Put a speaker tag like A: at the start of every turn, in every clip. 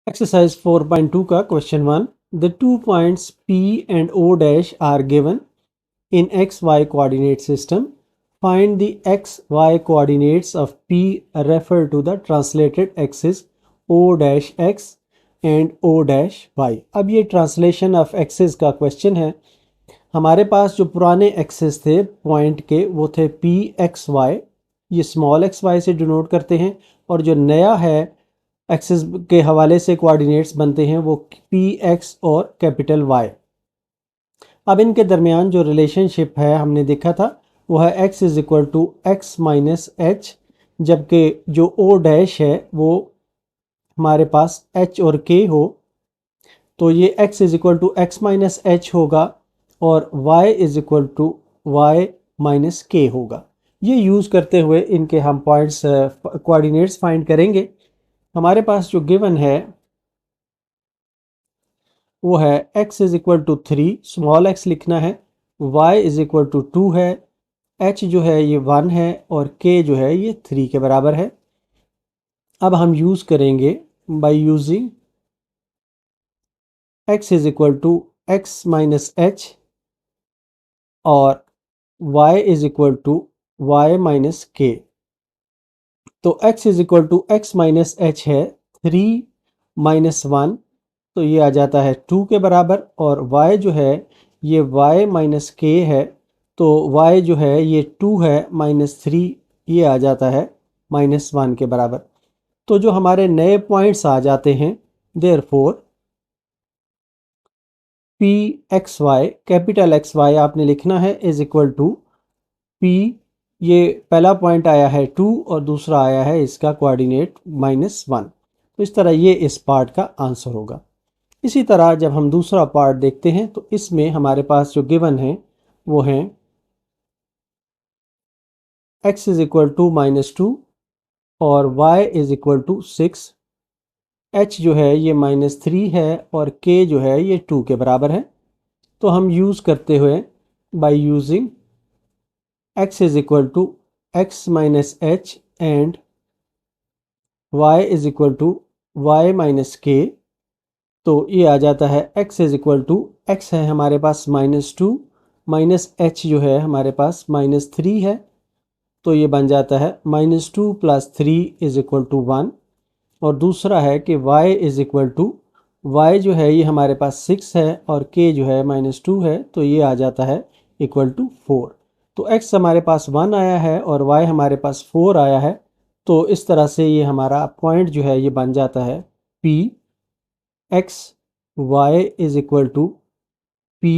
A: Exercise 4.2 का question 1. The 2 points P and O dash are given in XY coordinate system. Find the XY coordinates of P refer to the translated axis O dash X and O dash Y. अब ये translation of axis का question है. हमारे पास जो पुराने axis थे point के वो थे पी एक्स वाई, ये स्मॉल एक्स वाई से डिनोट करते हैं, और जो नया है एक्सिस के हवाले से कोऑर्डिनेट्स बनते हैं वो पी एक्स और कैपिटल वाई. अब इनके दरमियान जो रिलेशनशिप है हमने देखा था वो है x is equal to x minus h, जबकि जो ओ डैश है वो हमारे पास h और k हो तो ये x is equal to x minus h होगा और y is equal to y minus k होगा. ये यूज़ करते हुए इनके हम पॉइंट्स कोऑर्डिनेट्स फाइंड करेंगे. हमारे पास जो गिवन है वो है x is equal to 3, small x लिखना है, y इज इक्वल टू 2 है, h जो है ये 1 है और k जो है ये 3 के बराबर है. अब हम यूज़ करेंगे by using x is equal to x minus h और y is equal to y minus k. तो x is equal to x minus h है 3 माइनस 1, तो ये आ जाता है 2 के बराबर, और y जो है ये y माइनस के है तो y जो है ये 2 है माइनस 3, ये आ जाता है माइनस 1 के बराबर. तो जो हमारे नए पॉइंट्स आ जाते हैं therefore p x y, capital X Y आपने लिखना है इज इक्वल टू पी, ये पहला पॉइंट आया है 2 और दूसरा आया है इसका कोऑर्डिनेट माइनस 1. तो इस तरह ये इस पार्ट का आंसर होगा. इसी तरह जब हम दूसरा पार्ट देखते हैं तो इसमें हमारे पास जो गिवन है वो है x is equal to minus 2 और y is equal to 6, h जो है ये माइनस 3 है और k जो है ये 2 के बराबर है. तो हम यूज़ करते हुए by using x is equal to x minus h and y is equal to y minus k, तो ये आ जाता है x is equal to x है हमारे पास माइनस 2, माइनस एच जो है हमारे पास माइनस 3 है, तो ये बन जाता है minus 2 plus 3 is equal to 1. और दूसरा है कि y is equal to y जो है ये हमारे पास 6 है और k जो है माइनस 2 है, तो ये आ जाता है इक्वल टू 4. तो x हमारे पास 1 आया है और y हमारे पास 4 आया है. तो इस तरह से ये हमारा पॉइंट जो है ये बन जाता है p x y is equal to p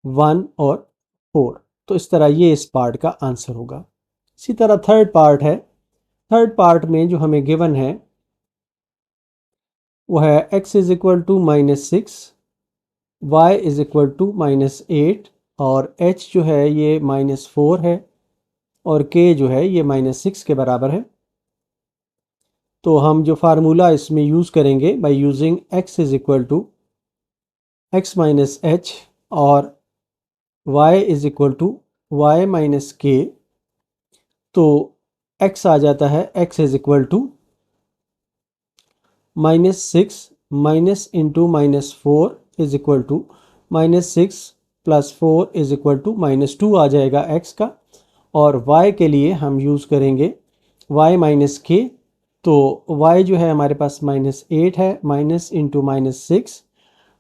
A: 1 और 4. तो इस तरह ये इस पार्ट का आंसर होगा. इसी तरह थर्ड पार्ट है. थर्ड पार्ट में जो हमें गिवन है वो है x is equal to minus 6, y is equal to minus 8 और h जो है ये माइनस 4 है और k जो है ये माइनस 6 के बराबर है. तो हम जो फार्मूला इसमें यूज़ करेंगे by using x is equal to x minus h और y is equal to y minus k, तो x आ जाता है x is equal to minus 6 minus into minus 4 is equal to minus 6 plus 4 is equal to minus 2 आ जाएगा x का, और y के लिए हम यूज़ करेंगे y माइनस के. तो y जो है हमारे पास माइनस 8 है, माइनस इंटू माइनस 6,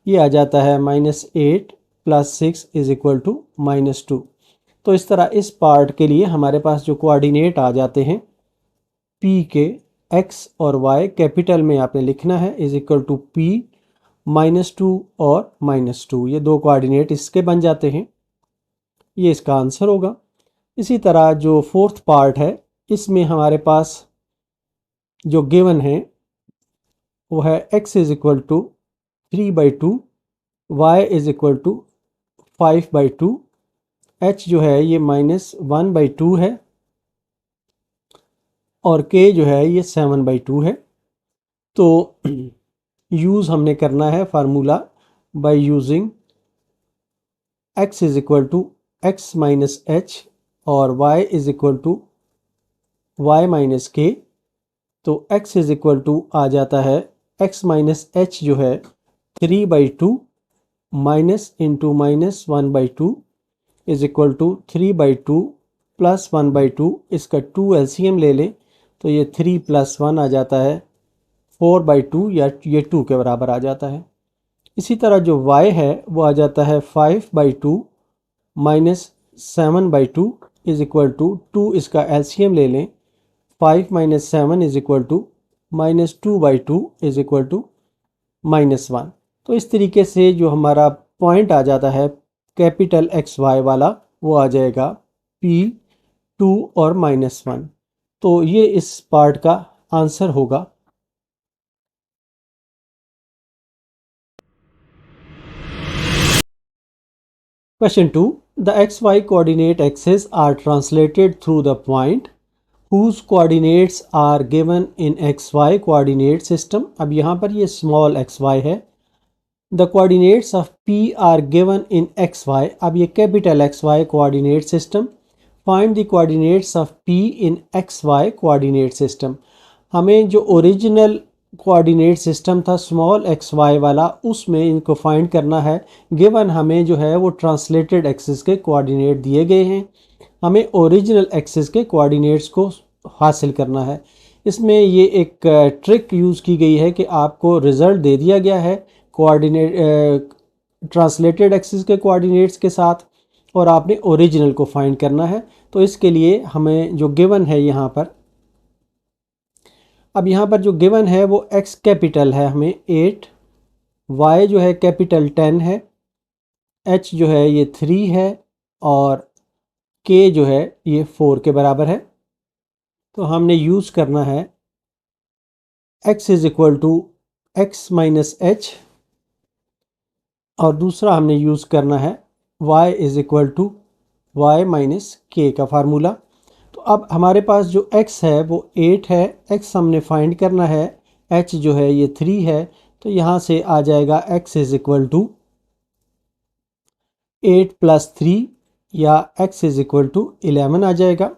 A: ये आ जाता है minus 8 plus 6 is equal to minus 2. तो इस तरह इस पार्ट के लिए हमारे पास जो कोऑर्डिनेट आ जाते हैं p के x और y कैपिटल में आपने लिखना है is equal to p minus 2 और माइनस 2, ये दो कोऑर्डिनेट इसके बन जाते हैं. ये इसका आंसर होगा. इसी तरह जो फोर्थ पार्ट है इसमें हमारे पास जो गिवन है वो है x is equal to 3/2, y is equal to 5/2, h जो है ये माइनस 1/2 है और k जो है ये 7/2 है. तो यूज़ हमने करना है formula by using x is equal to x minus h और y is equal to y minus k. तो x इज इक्वल टू आ जाता है x माइनस एच जो है 3/2 minus into minus 1/2 is equal to 3/2 plus 1/2। इसका 2 LCM ले लें तो ये 3 + 1 आ जाता है 4/2 या ये 2 के बराबर आ जाता है। इसी तरह जो y है वो आ जाता है 5/2 माइनस 7/2 इज इक्वल टू 2। इसका एलसीएम ले लें 5 - 7 is equal to -2/2 is equal to -1। तो इस तरीके से जो हमारा पॉइंट आ जाता है कैपिटल XY वाला वो आ जाएगा P2 और -1। तो ये इस पार्ट का आंसर होगा। Question 2. The XY coordinate axes are translated through the point whose coordinates are given in XY coordinate system। अब यहाँ पर ये small xy है। The coordinates of P are given in XY। अब ये capital XY coordinate system। Find the coordinates of P in XY coordinate system। हमें जो original coordinate system था स्मॉल XY वाला उसमें इनको फाइंड करना है। गिवन हमें जो है वो ट्रांसलेटेड एक्सिस के कोऑर्डिनेट दिए गए हैं, हमें ओरिजिनल एक्सिस के कोऑर्डिनेट्स को हासिल करना है। इसमें ये एक ट्रिक यूज़ की गई है कि आपको रिज़ल्ट दे दिया गया है कोऑर्डिनेट ट्रांसलेटेड एक्सिस के कोऑर्डिनेट्स के साथ और आपने ओरिजिनल को फाइंड करना है। तो इसके लिए हमें जो गिवन है यहाँ पर, अब यहाँ पर जो गिवन है वो x कैपिटल है हमें 8, y जो है कैपिटल 10 है, h जो है ये 3 है और k जो है ये 4 के बराबर है। तो हमने यूज़ करना है x is equal to x minus h और दूसरा हमने यूज़ करना है y is equal to y minus k का फार्मूला। तो अब हमारे पास जो x है वो 8 है, x हमने फाइंड करना है, h जो है ये 3 है। तो यहाँ से आ जाएगा x इज इक्वल टू 8 + 3 या x इज इक्वल टू 11 आ जाएगा।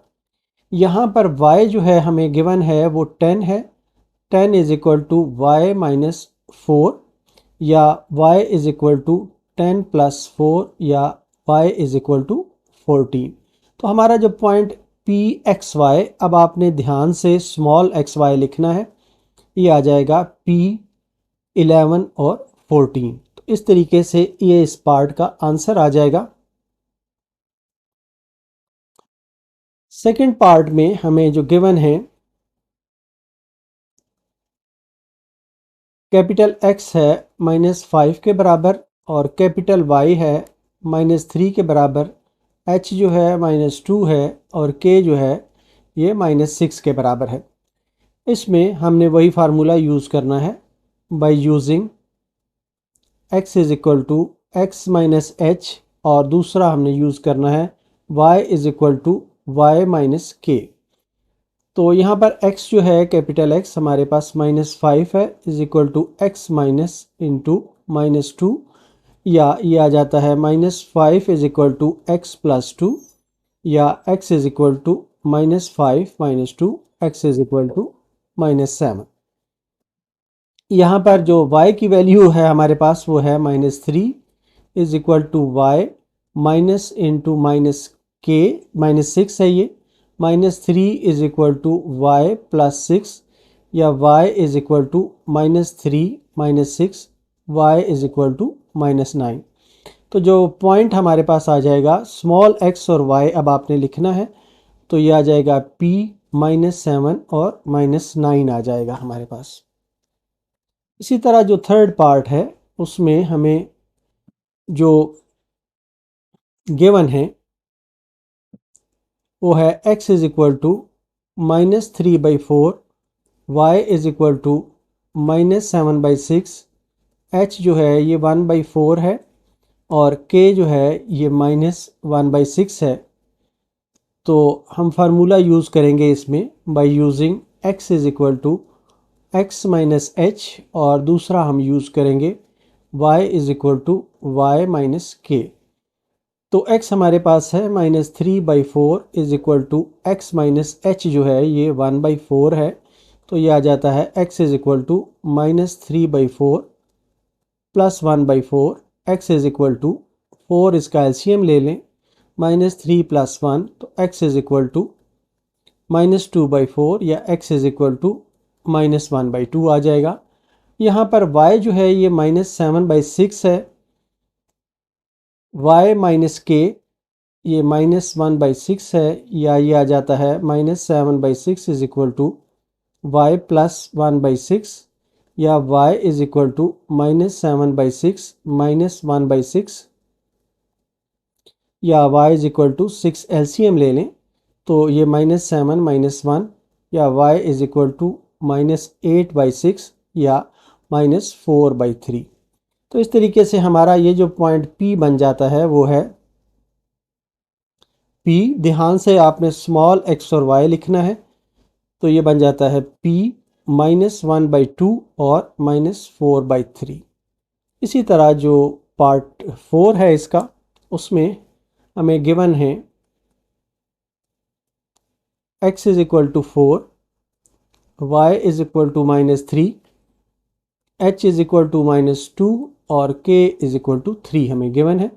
A: यहाँ पर y जो है हमें गिवन है वो 10 है, 10 is equal to y minus 4 या y इज इक्वल टू 10 + 4 या y इज इक्वल टू 14। तो हमारा जो पॉइंट PXY, अब आपने ध्यान से स्मॉल xy लिखना है, ये आ जाएगा P11 और 14। तो इस तरीके से ये इस पार्ट का आंसर आ जाएगा। सेकंड पार्ट में हमें जो गिवन है कैपिटल X है -5 के बराबर और कैपिटल Y है -3 के बराबर, h जो है -2 है और k जो है ये -6 के बराबर है। इसमें हमने वही फार्मूला यूज़ करना है by using x is equal to x minus h और दूसरा हमने यूज़ करना है y is equal to y minus k. तो यहाँ पर x जो है कैपिटल X हमारे पास -5 है is equal to x minus into -2 या ये आ जाता है -5 इज इक्वल टू x + 2 या x is equal to -5 - 2 x is equal to -7। यहाँ पर जो y की वैल्यू है हमारे पास वो है -3 is equal to y minus into -k -6 है ये, -3 इज इक्वल टू y + 6 या y is equal to -3 - 6 y is equal to -9। तो जो पॉइंट हमारे पास आ जाएगा स्मॉल x और y अब आपने लिखना है, तो ये आ जाएगा P -7 और -9 आ जाएगा हमारे पास। इसी तरह जो थर्ड पार्ट है उसमें हमें जो गिवन है वो है x is equal to -3/4, y is equal to -7/6, h जो है ये 1/4 है और k जो है ये -1/6 है। तो हम फार्मूला यूज़ करेंगे इसमें by using x is equal to x minus h और दूसरा हम यूज़ करेंगे y is equal to y minus k. तो x हमारे पास है -3/4 is equal to x minus h जो है ये 1/4 है। तो ये आ जाता है x is equal to -3/4 plus 1/4। x is equal to 4 इसका एलसीएम ले लें, -3 + 1 तो x इज इक्वल टू -2/4 या x इज इक्वल टू -1/2 आ जाएगा। यहाँ पर y जो है ये -7/6 है, y माइनस के ये -1/6 है, या ये आ जाता है -7/6 is equal to y plus 1/6 या y इज इक्वल टू -7/6 -1/6 या y is equal to 6 LCM ले लें तो ये -7 -1 या y इज इक्वल टू -8/6 या -4/3। तो इस तरीके से हमारा ये जो पॉइंट P बन जाता है वो है P। ध्यान से आपने स्मॉल x और y लिखना है, तो ये बन जाता है P -1/2 और -4/3। इसी तरह जो पार्ट 4 है इसका, उसमें हमें गिवन है x is equal to 4, y is equal to -3, h is equal to -2 और k इज इक्वल टू 3 हमें गिवन है।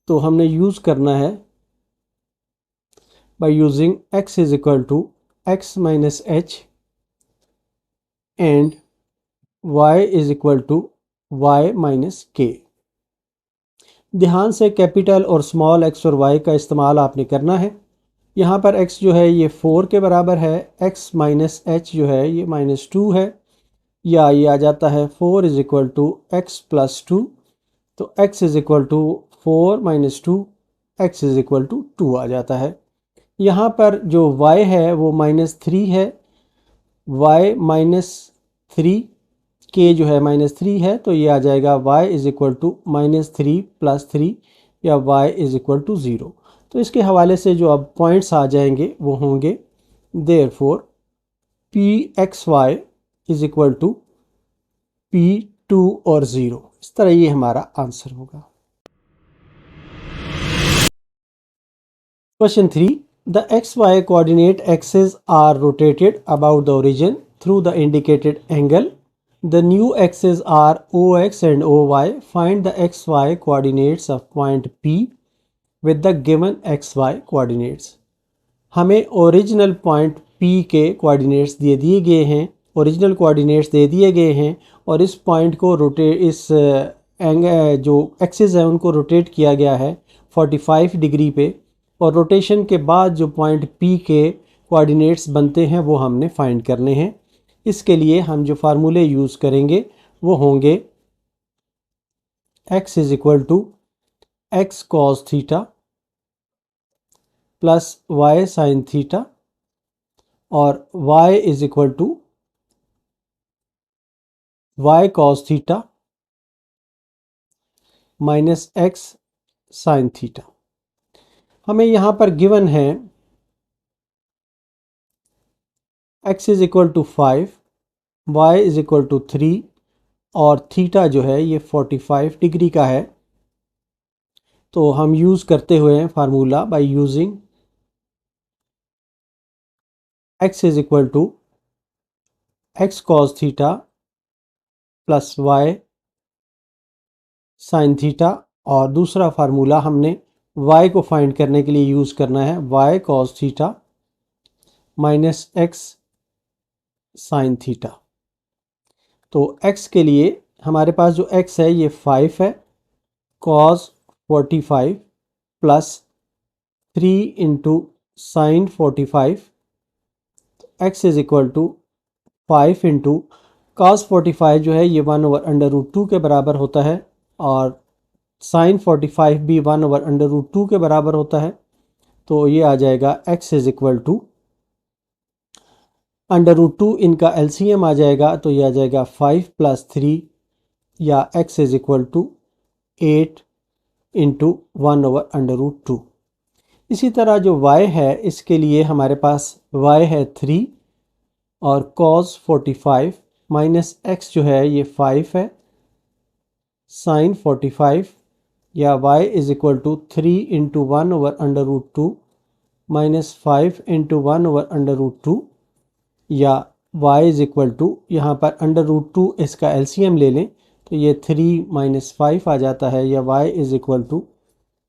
A: तो हमने यूज़ करना है by using x is equal to x minus h and y is equal to y minus k। ध्यान से capital और स्मॉल x और y का इस्तेमाल आपने करना है। यहाँ पर x जो है ये 4 के बराबर है, x माइनस h जो है ये -2 है, या ये आ जाता है 4 is equal to x plus 2। तो x is equal to 4 - 2, x is equal to 2 आ जाता है। यहाँ पर जो y है वो -3 है, y -3, k जो है -3 है, तो ये आ जाएगा y इज इक्वल टू -3 + 3 या y इज इक्वल टू 0। तो इसके हवाले से जो अब पॉइंट्स आ जाएंगे वो होंगे therefore pxy is equal to p2 और 0। इस तरह ये हमारा आंसर होगा। Question 3, the xy coordinate axes are rotated about the origin through the indicated angle. The new axes are OX and OY. Find the xy coordinates of point P with the given xy coordinates. हमें original point P के coordinates दे दिए गए हैं, original coordinates दे दिए गए हैं, और इस पॉइंट को इस जो एक्सिस है उनको रोटेट किया गया है 45 डिग्री पे, और रोटेशन के बाद जो पॉइंट P के कोऑर्डिनेट्स बनते हैं वो हमने फाइंड करने हैं। इसके लिए हम जो फार्मूले यूज़ करेंगे वो होंगे x is equal to x cos theta plus y sine theta, और y is equal to y cos theta minus x sine theta. हमें यहाँ पर गिवन है x is equal to 5, y is equal to 3 और theta जो है ये 45 degree का है। तो हम यूज़ करते हुए formula by using x is equal to x cos theta plus y sine theta, और दूसरा फार्मूला हमने y को फाइंड करने के लिए यूज़ करना है y cos theta minus x sine theta. तो x के लिए हमारे पास जो x है ये 5 है, cos 45 plus 3 into sine 45, x is equal to 5 into cos 45 जो है ये 1/√2 के बराबर होता है, और साइन 45 भी 1/√2 के बराबर होता है। तो ये आ जाएगा x इज इक्वल टू √2, इनका एलसीएम आ जाएगा, तो ये आ जाएगा 5 + 3 या x is equal to 8 into 1/√2। इसी तरह जो y है इसके लिए हमारे पास y है 3 और cos 45 माइनस x जो है ये 5 है, साइन 45 या y is equal to 3 into 1/√2 minus 5 into 1/√2 या y इज इक्वल टू यहाँ पर √2 इसका एलसीएम ले लें तो ये 3 माइनस 5 आ जाता है, या y इज इक्वल टू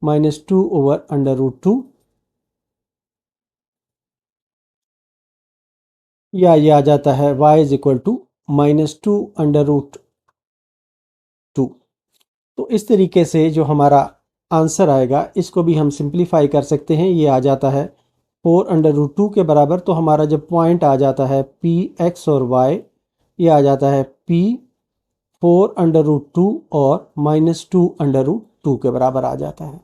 A: -2/√2, या ये आ जाता है y इज इक्वल टू -2/√2। तो इस तरीके से जो हमारा आंसर आएगा इसको भी हम सिंप्लीफाई कर सकते हैं। ये आ जाता है 4/√2 के बराबर। तो हमारा जब पॉइंट आ जाता है पी एक्स और वाई, ये आ जाता है पी 4/√2 और -2/√2 के बराबर आ जाता है।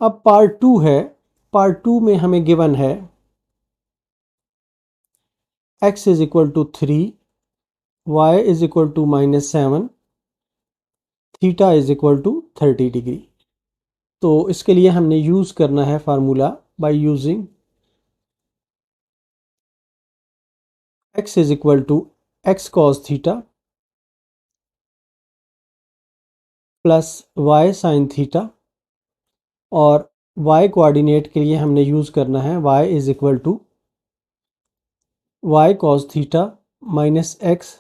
A: अब पार्ट 2 है। पार्ट 2 में हमें गिवन है x is equal to 3, y is equal to -7, theta is equal to 30 degree. तो इसके लिए हमने यूज़ करना है formula by using x is equal to x cos theta plus y sin theta, और y कोऑर्डिनेट के लिए हमने यूज़ करना है y is equal to y cos theta minus x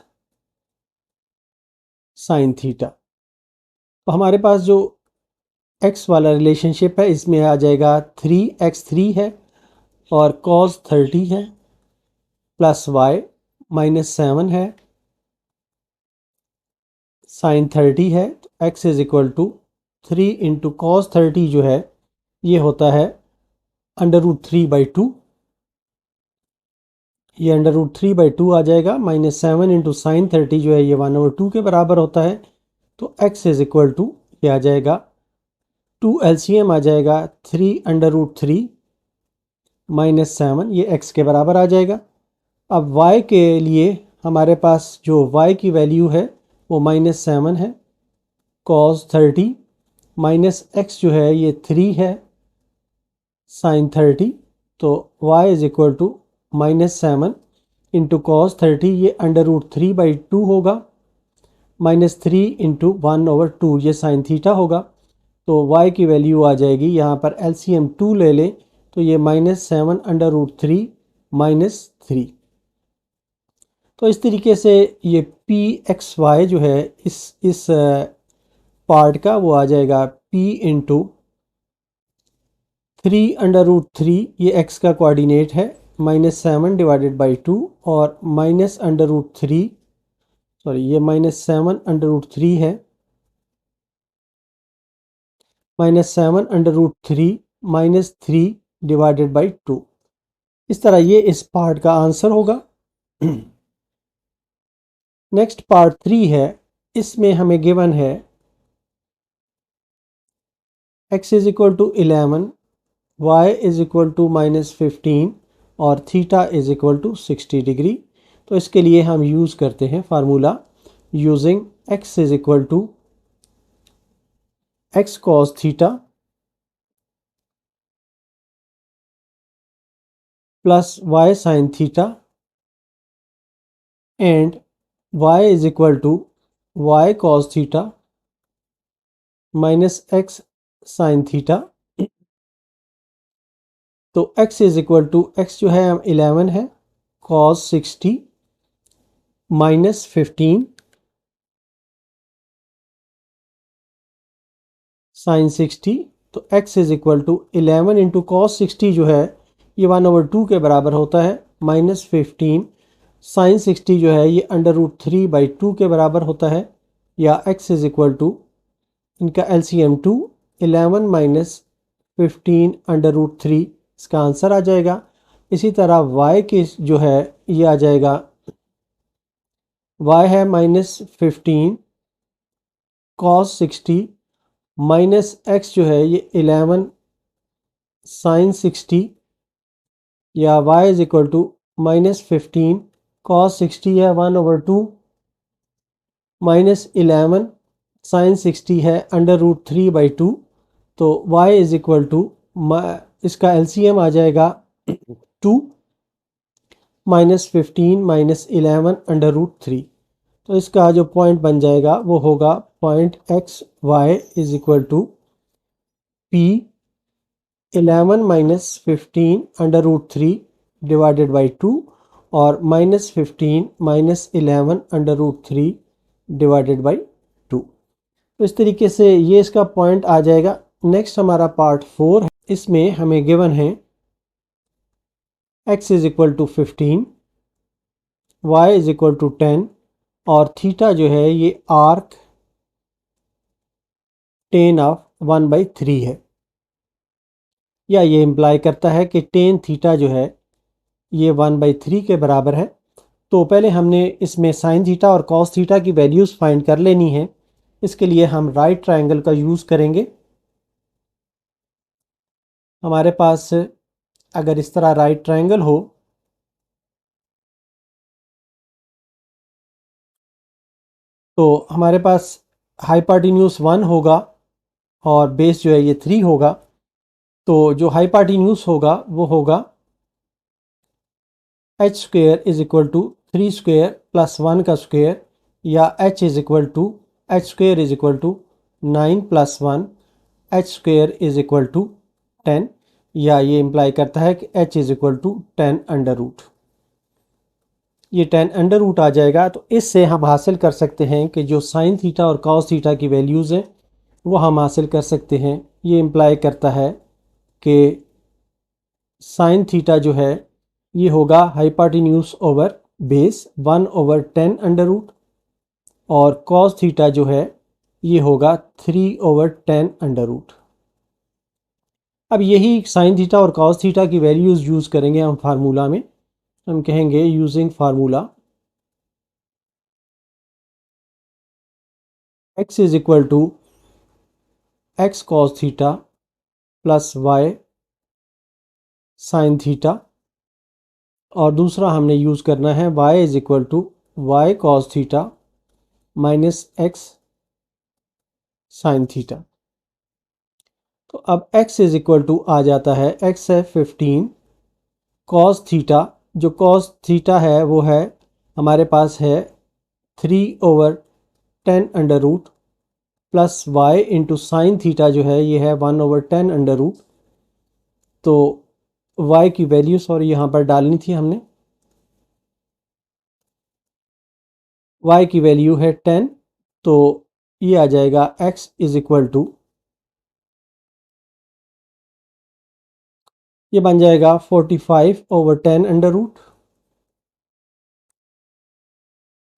A: sin theta. तो हमारे पास जो x वाला रिलेशनशिप है इसमें आ जाएगा 3x3 है और cos 30 है प्लस y -7 है sin 30 है। तो x is equal to 3 into cos 30 जो है ये होता है √3/2, ये √3/2 आ जाएगा। -7 इंटू साइन 30 जो है ये 1/2 के बराबर होता है। तो x इज इक्वल टू ये आ जाएगा 2 LCM आ जाएगा 3/√3 -7, ये x के बराबर आ जाएगा। अब y के लिए हमारे पास जो y की वैल्यू है वो -7 है, cos 30 माइनस x जो है ये 3 है sin 30। तो y is equal to -7 into cos 30, ये √3/2 होगा, -3 इंटू 1/2 ये sin थीटा होगा। तो y की वैल्यू आ जाएगी, यहाँ पर LCM 2 ले लें तो ये -7/√3 -3। तो इस तरीके से ये PXY जो है इस पार्ट का वो आ जाएगा P इंटू 3/√3, ये x का कोऑर्डिनेट है, -7/2 और -√3, सॉरी ये -7/√3 है, -7/√3 -3/2। इस तरह ये इस पार्ट का आंसर होगा। नेक्स्ट पार्ट 3 है। इसमें हमें गिवन है x is equal to 11, y is equal to -15 और theta is equal to 60 degree. तो इसके लिए हम यूज़ करते हैं formula using x is equal to x cos theta plus y sin theta and y is equal to y cos theta minus x sin theta. तो x is equal to x जो है 11 है, cos 60 -15 sin 60। तो x is equal to 11 into cos 60 जो है ये 1/2 के बराबर होता है, -15 sin 60 जो है ये √3/2 के बराबर होता है, या x इज इक्वल टू इनका LCM 2 11 -15/√3 इसका आंसर आ जाएगा। इसी तरह y के जो है ये आ जाएगा, y है -15 cos 60 माइनस x जो है ये 11 sin 60, या y is equal to -15 cos 60 है 1/2 -11 sin 60 है √3/2। तो y इज इक्वल टू इसका LCM आ जाएगा 2 -15 -11 √3। तो इसका जो पॉइंट बन जाएगा वो होगा point x y is equal to P 11 minus 15 under root 3 divided by 2 और minus 15 minus 11 under root 3 divided by 2। तो इस तरीके से ये इसका पॉइंट आ जाएगा। नेक्स्ट हमारा पार्ट 4 है, इसमें हमें गिवन है x is equal to 15, y is equal to 10 और थीटा जो है ये आर्क टेन ऑफ 1/3 है, या ये इम्प्लाई करता है कि टेन थीटा जो है ये 1/3 के बराबर है। तो पहले हमने इसमें साइन थीटा और कॉस थीटा की वैल्यूज़ फाइंड कर लेनी है। इसके लिए हम राइट ट्रायंगल का यूज़ करेंगे। हमारे पास अगर इस तरह राइट ट्रायंगल हो तो हमारे पास हाइपार्टिन्यूस 1 होगा और बेस जो है ये 3 होगा। तो जो हाइपार्टिन्यूस होगा वो होगा h square is equal to 3 square plus 1 का स्क्वेयर, या h is equal to h square is equal to 9 plus 1 h square is equal to 10, या ये इम्प्लाई करता है कि h is equal to 10 under root. ये 10 अंडर रूट आ जाएगा। तो इससे हम हासिल कर सकते हैं कि जो साइन थीटा और कॉस थीटा की वैल्यूज़ हैं वो हम हासिल कर सकते हैं। ये इम्प्लाई करता है कि साइन थीटा जो है ये होगा hypotenuse over base 1/10 under root, और कॉस थीटा जो है ये होगा 3/10 अंडर रूट। अब यही साइन थीटा और कॉस थीटा की वैल्यूज़ यूज़ करेंगे हम फार्मूला में। हम कहेंगे using formula x is equal to x cos theta plus y sine theta, और दूसरा हमने यूज़ करना है y is equal to y cos theta minus x sine theta. तो अब x इज इक्वल टू आ जाता है, x है 15 कॉस थीटा, जो कॉस थीटा है वो है हमारे पास है 3/10 under root plus y into sine theta जो है ये है 1/10 अंडर रूट। तो y की वैल्यू सॉरी यहाँ पर डालनी थी हमने, y की वैल्यू है 10, तो ये आ जाएगा x इज इक्वल टू, ये बन जाएगा 45/10 under root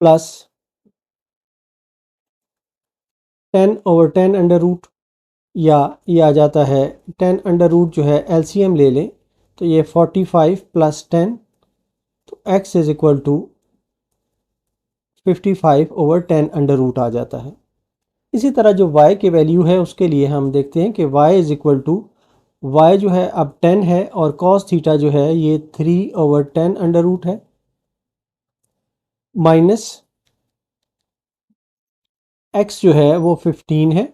A: plus 10/10 under root, या ये आ जाता है 10 अंडर रूट जो है एलसीएम ले लें तो ये 45 प्लस 10, तो x is equal to 55/10 under root आ जाता है। इसी तरह जो y की वैल्यू है उसके लिए हम देखते हैं कि y is equal to, y जो है अब 10 है और cos थीटा जो है ये 3/10 अंडर रूट है, माइनस x जो है वो 15 है,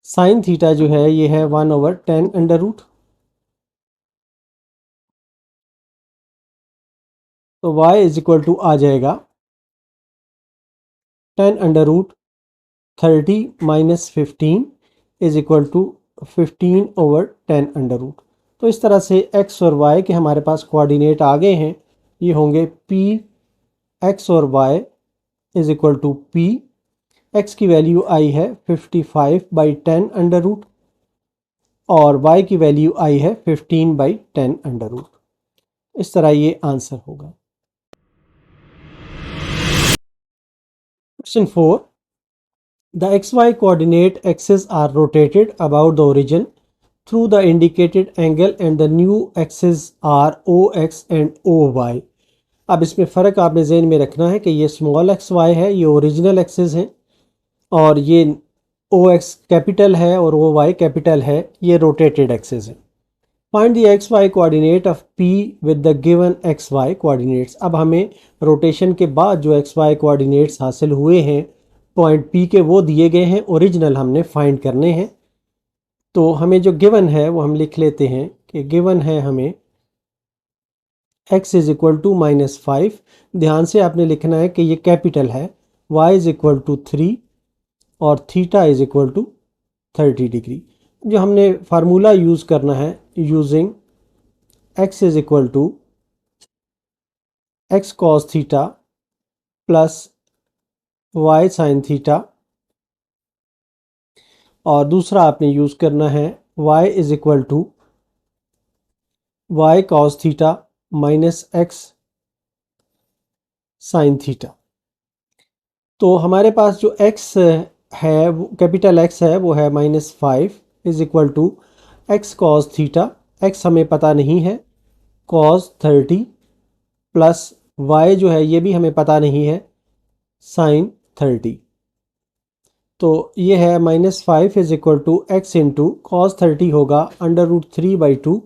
A: साइन थीटा जो है ये है 1/10 अंडर रूट। तो y इज इक्वल टू आ जाएगा 10 under root 30 minus 15 is equal to 15/10 under root. तो इस तरह से x और y के हमारे पास कोऑर्डिनेट आ गए हैं। ये होंगे p x और y is equal to p, x की वैल्यू आई है 55/10 अंडर रूट और y की वैल्यू आई है 15/10 अंडर रूट। इस तरह ये आंसर होगा। Question 4. The xy coordinate axes are rotated about the origin through the indicated angle and the new axes are OX and OY. अब इसमें फ़र्क आपने ज़हन में रखना है कि ये स्मॉल एक्स वाई है, ये ओरिजिनल एक्सेस हैं, और ये OX कैपिटल है और OY कैपिटल है, ये रोटेटेड एक्सेस हैं। Find the x y coordinate of P with the given x y coordinates. अब हमें रोटेशन के बाद जो एक्स वाई कोऑर्डिनेट्स हासिल हुए हैं पॉइंट P के वो दिए गए हैं, ओरिजिनल हमने फाइंड करने हैं। तो हमें जो गिवन है वो हम लिख लेते हैं कि गिवन है हमें x इज इक्वल टू -5। ध्यान से आपने लिखना है कि ये कैपिटल है y इज इक्वल टू 3 और theta is equal to 30 degree. जो हमने फार्मूला यूज़ करना है using x is equal to x cos theta plus y sine theta, और दूसरा आपने यूज़ करना है y is equal to y cos theta minus x sine theta. तो हमारे पास जो x है वो कैपिटल X है, वो है -5 is equal to x cos theta, x हमें पता नहीं है, कॉस 30 प्लस y जो है ये भी हमें पता नहीं है, साइन 30। तो ये है -5 is equal to x into cos 30 होगा √3/2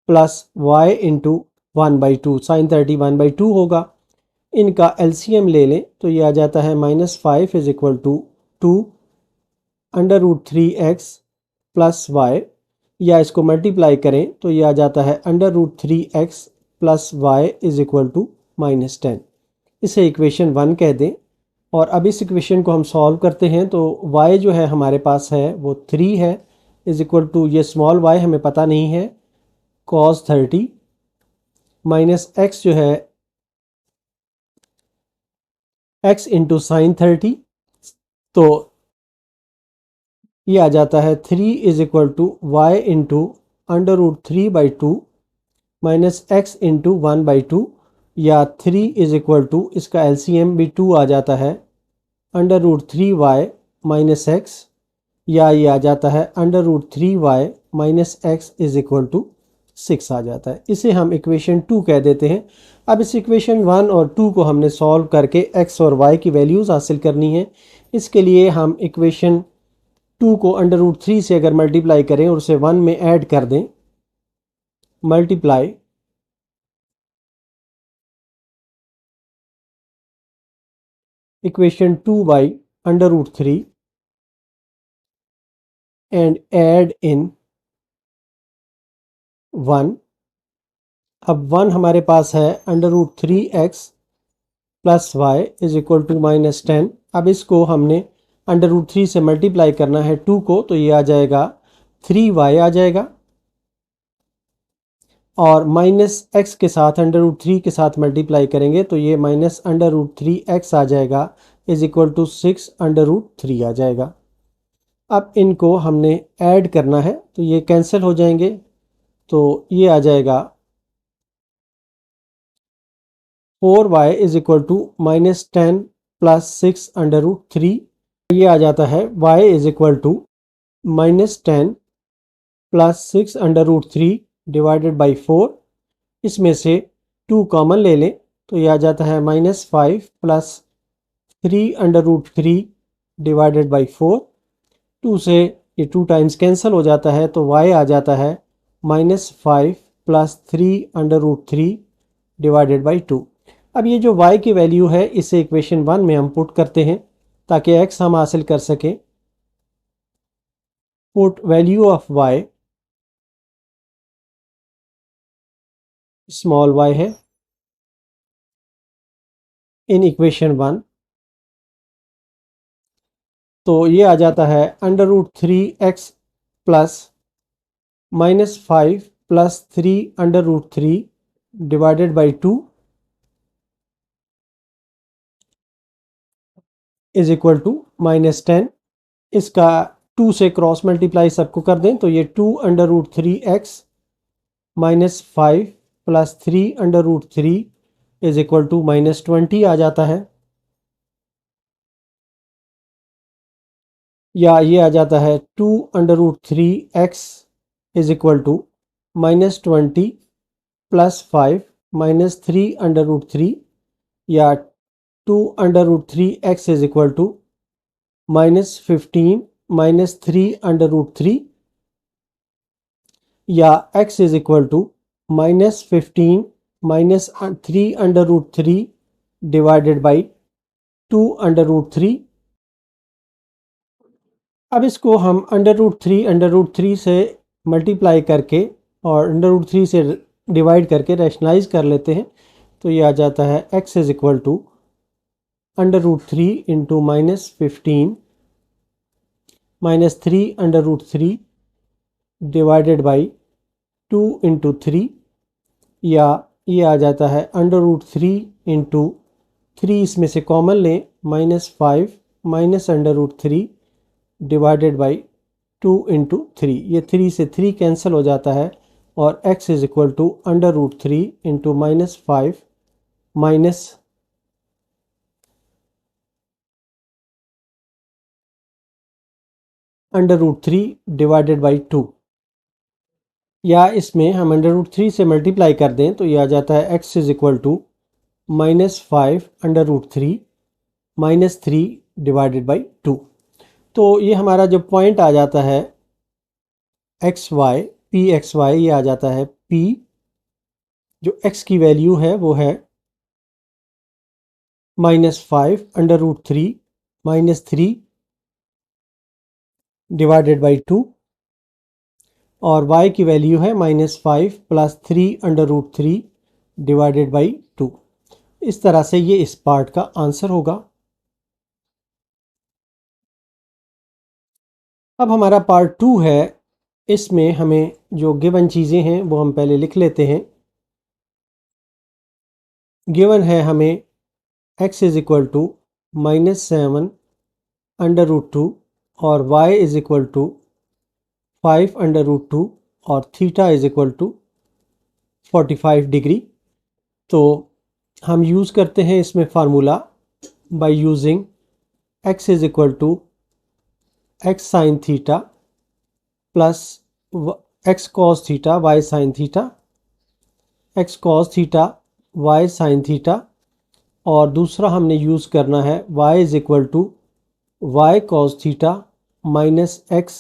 A: प्लस y इंटू 1/2, साइन 30 1/2 होगा। इनका एलसीएम ले लें तो ये आ जाता है -5 is equal to 2 √3x plus y, या इसको मल्टीप्लाई करें तो ये आ जाता है √3x plus y is equal to -10। इसे इक्वेशन 1 कह दें। और अब इस इक्वेशन को हम सॉल्व करते हैं तो y जो है हमारे पास है वो 3 है इज इक्वल टू, ये स्मॉल y हमें पता नहीं है, cos 30 माइनस x जो है x इंटू साइन 30, तो ये आ जाता है 3 is equal to y into √3/2 minus x into 1/2, या 3 इज इक्वल टू, इसका एलसीएम भी 2 आ जाता है, √3y माइनस x, या ये आ जाता है √3y minus x is equal to 6 आ जाता है। इसे हम इक्वेशन 2 कह देते हैं। अब इस इक्वेशन 1 और 2 को हमने सॉल्व करके x और y की वैल्यूज़ हासिल करनी है। इसके लिए हम इक्वेशन 2 को √3 से अगर मल्टीप्लाई करें और उसे 1 में ऐड कर दें, multiply equation 2 by √3 and add in 1। अब 1 हमारे पास है √3x plus y is equal to -10। अब इसको हमने √3 से मल्टीप्लाई करना है 2 को, तो ये आ जाएगा 3y आ जाएगा, और -x के साथ √3 के साथ मल्टीप्लाई करेंगे तो ये -√3x आ जाएगा इज इक्वल टू 6 √3 आ जाएगा। अब इनको हमने ऐड करना है तो ये कैंसिल हो जाएंगे, तो ये आ जाएगा 4y is equal to -10 plus 6 √3। ये आ जाता है y is equal to -10 plus 6 √3 divided by 4। इसमें से 2 कॉमन ले लें तो ये आ जाता है -5 प्लस 3 √3 डिवाइडेड बाई 4। 2 से ये 2 टाइम्स कैंसिल हो जाता है तो y आ जाता है -5 प्लस 3 √3 डिवाइडेड बाई 2। अब ये जो y की वैल्यू है इसे इक्वेशन 1 में हम पुट करते हैं ताकि x हम हासिल कर सकें। Put value of y, small y है, इन इक्वेशन 1, तो ये आ जाता है √3x plus -5 plus 3 √3 divided by 2 is equal to -10। इसका 2 से क्रॉस मल्टीप्लाई सबको कर दें तो ये 2 √3x -5 plus 3 √3 is equal to -20 आ जाता है, या ये आ जाता है 2 √3x is equal to -20 plus 5 -3 √3, या 2 √3x इज इक्वल टू -15 -3 √3, या x is equal to -15 -3 √3 divided by 2 √3। अब इसको हम √3 से मल्टीप्लाई करके और √3 से डिवाइड करके रैशनलाइज कर लेते हैं तो ये आ जाता है x is equal to under root 3 into -15 -3 under root 3 divided by 2 into 3, या ये आ जाता है अंडर रूट 3 इंटू 3, इसमें से कॉमन लें, -5 minus under root 3 divided by 2 into 3, ये 3 से 3 कैंसिल हो जाता है और x is equal to under root 3 into -5 minus under root 3 divided by 2, या इसमें हम अंडर रूट 3 से मल्टीप्लाई कर दें तो ये आ जाता है x is equal to -5 under root 3 -3 divided by 2। तो ये हमारा जो पॉइंट आ जाता है x y, P x y, ये आ जाता है p, जो x की वैल्यू है वो है -5 अंडर रूट 3 -3 डिवाइडेड बाई 2, और y की वैल्यू है -5 plus 3 under root 3 divided by 2। इस तरह से ये इस पार्ट का आंसर होगा। अब हमारा पार्ट 2 है, इसमें हमें जो गिवन चीज़ें हैं वो हम पहले लिख लेते हैं। गिवन है हमें x is equal to -7 under root 2 और y is equal to 5 under root 2 और theta is equal to 45 degree. तो हम यूज़ करते हैं इसमें formula by using x is equal to x sine theta plus x cos theta y sine theta, x cos theta y sine theta, और दूसरा हमने use करना है y is equal to y cos theta minus x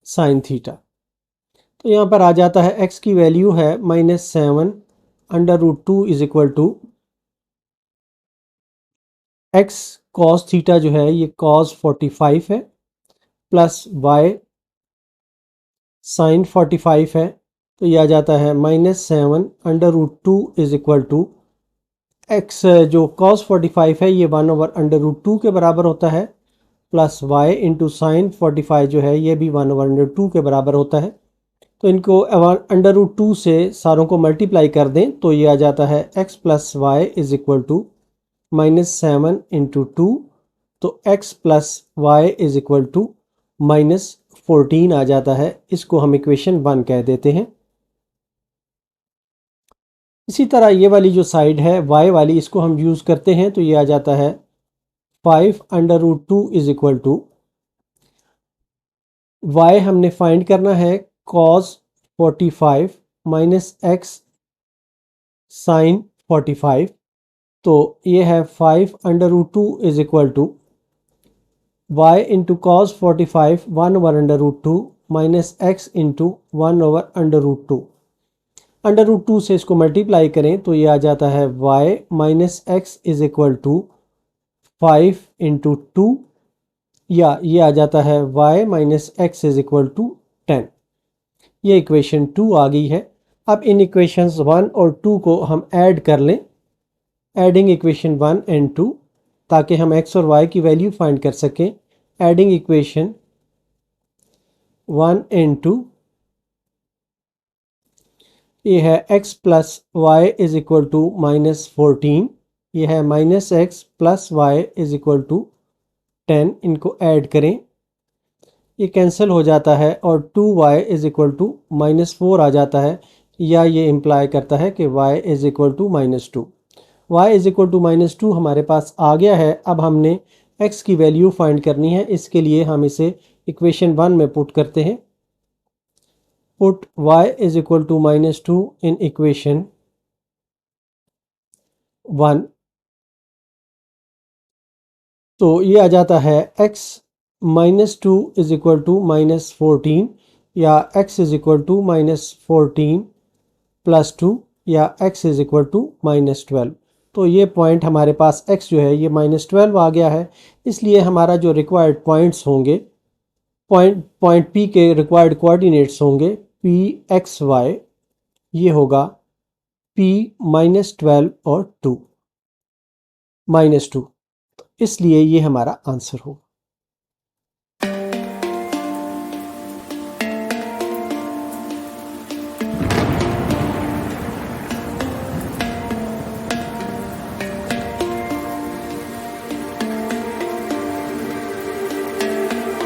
A: sine theta. तो यहाँ पर आ जाता है x की वैल्यू है -7 under root 2 is equal to x cos theta जो है ये कॉस 45 है प्लस y साइन 45 है, तो ये आ जाता है -7 under root 2 is equal to x, जो cos 45 है ये 1 ओवर अंडर रूट 2 के बराबर होता है, प्लस y इंटू साइन 45 जो है ये भी 1 ओवर अंडर 2 के बराबर होता है। तो इनको अंडर रूट 2 से सारों को मल्टीप्लाई कर दें तो ये आ जाता है x plus y is equal to -7 into 2, तो x plus y is equal to -14 आ जाता है। इसको हम इक्वेशन 1 कह देते हैं। इसी तरह ये वाली जो साइड है y वाली, इसको हम यूज़ करते हैं तो ये आ जाता है 5 under root 2 is equal to y हमने फाइंड करना है cos 45 माइनस x साइन 45, तो ये है 5 under root 2 is equal to y into cos 45 1 over under root 2 minus x into 1 over under root 2। Under root 2 से इसको मल्टीप्लाई करें तो ये आ जाता है y minus x is equal to 5 into 2, या ये आ जाता है y minus x is equal to 10। ये इक्वेशन 2 आ गई है। अब इन इक्वेशंस 1 और 2 को हम ऐड कर लें, एडिंग इक्वेशन 1 एंड 2, ताकि हम x और y की वैल्यू फाइंड कर सकें। एडिंग इक्वेशन 1 एंड 2, ये है x plus y is equal to -14, ये है minus x plus y is equal to 10। इनको ऐड करें, ये कैंसिल हो जाता है और 2y इज इक्वल टू -4 आ जाता है, या ये इम्प्लाई करता है कि y is equal to -2। y is equal to -2 हमारे पास आ गया है। अब हमने x की वैल्यू फाइंड करनी है। इसके लिए हम इसे इक्वेशन 1 में पुट करते हैं। Put y is equal to -2 in equation 1, तो ये आ जाता है x -2 इज इक्वल टू -14, या x is equal to -14 plus 2, या x इज इक्वल टू -12। तो ये पॉइंट हमारे पास x जो है ये -12 आ गया है। इसलिए हमारा जो रिक्वायर्ड पॉइंट्स होंगे, पॉइंट P के रिक्वायर्ड कोऑर्डिनेट्स होंगे P(x,y), ये होगा P -12 और 2। -2, इसलिए ये हमारा आंसर होगा।